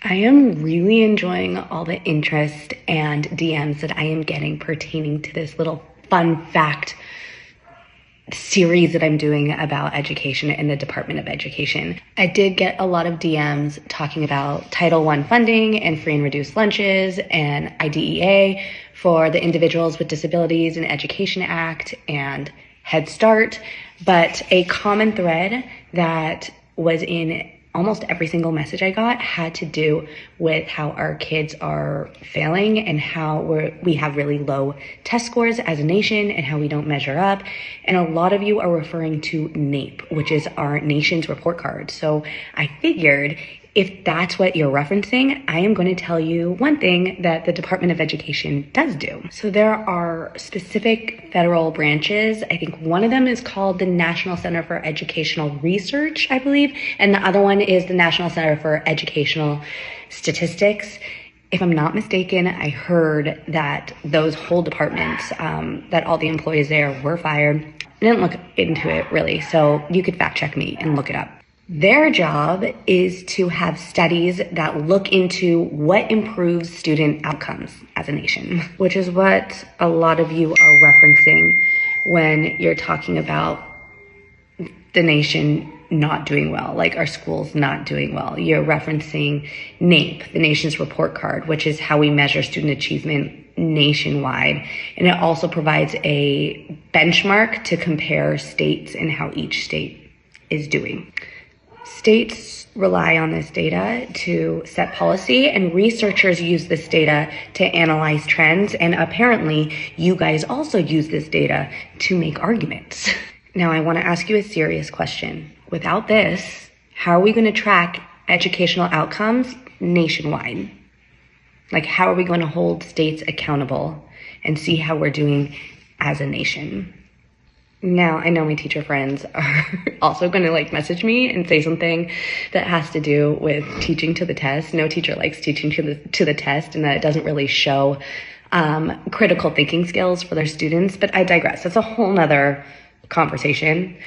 I am really enjoying all the interest and DMs that I am getting pertaining to this little fun fact series that I'm doing about education in the Department of Education. I did get a lot of DMs talking about Title I funding and free and reduced lunches and IDEA for the Individuals with Disabilities in Education Act and Head Start, but a common thread that was in almost every single message I got had to do with how our kids are failing and how we have really low test scores as a nation and how we don't measure up. And a lot of you are referring to NAEP, which is our nation's report card. So I figured if that's what you're referencing, I am going to tell you one thing that the Department of Education does do. So there are specific federal branches. I think one of them is called the National Center for Educational Research, I believe, and the other one is the National Center for Educational Statistics. If I'm not mistaken, I heard that those whole departments, that all the employees there were fired. I didn't look into it really, so you could fact check me and look it up. Their job is to have studies that look into what improves student outcomes as a nation, which is what a lot of you are referencing when you're talking about the nation not doing well, like our schools not doing well. You're referencing NAEP, the nation's report card, which is how we measure student achievement nationwide. And it also provides a benchmark to compare states and how each state is doing. States rely on this data to set policy, and researchers use this data to analyze trends, and apparently you guys also use this data to make arguments. Now, I want to ask you a serious question. Without this, how are we going to track educational outcomes nationwide? Like, how are we going to hold states accountable and see how we're doing as a nation? Now, I know my teacher friends are also going to message me and say something that has to do with teaching to the test. No teacher likes teaching to the test, and that it doesn't really show critical thinking skills for their students. But I digress. That's a whole nother conversation.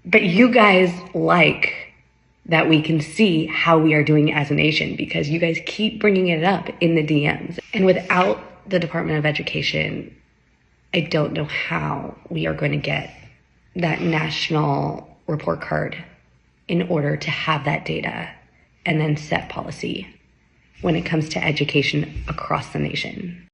But you guys like that we can see how we are doing as a nation because you guys keep bringing it up in the DMs. And without the Department of Education, I don't know how we are going to get that national report card in order to have that data and then set policy when it comes to education across the nation.